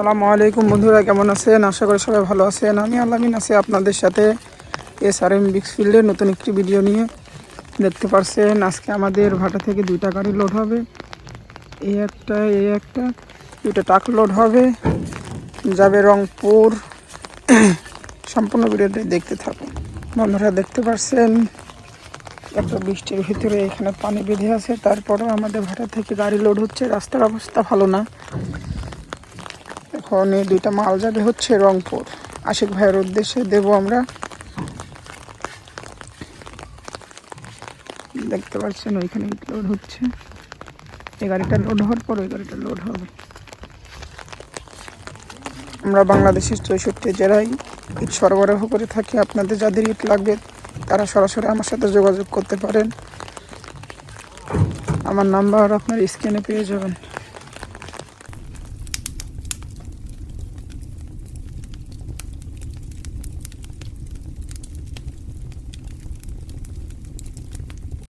আসসালামু আলাইকুম বন্ধুরা, কেমন আছেন? আশা করি সবাই ভালো আছেন। আমি আলামিন আছি আপনাদের সাথে SRM ব্রিক্স ফিল্ডের নতুন একটি ভিডিও নিয়ে। দেখতে পাচ্ছেন আজকে আমাদের ভাটা থেকে দুইটা গাড়ি লোড হবে, এই একটা দুইটা ট্রাক লোড হবে, যাবে রংপুর। সম্পূর্ণ ভিডিওটি দেখতে থাকুন বন্ধুরা। দেখতে পাচ্ছেন একটা বৃষ্টির ভিতরে এখানে পানি বেঁধে আছে, তারপরেও আমাদের ভাটা থেকে গাড়ি লোড হচ্ছে। রাস্তার অবস্থা ভালো না। এখন এই দুইটা মাল যাবে হচ্ছে রংপুর, আশিক ভাইয়ের উদ্দেশ্যে দেব আমরা। দেখতে পাচ্ছেন ওইখানে লোড হচ্ছে, এই গাড়িটা লোড হওয়ার পর ওই গাড়িটা লোড হবে। আমরা বাংলাদেশের 64 জেলায় ইট সরবরাহ করে থাকি। আপনাদের যাদের ইট লাগবে তারা সরাসরি আমার সাথে যোগাযোগ করতে পারেন। আমার নাম্বার আপনার স্ক্রিনে পেয়ে যাবেন।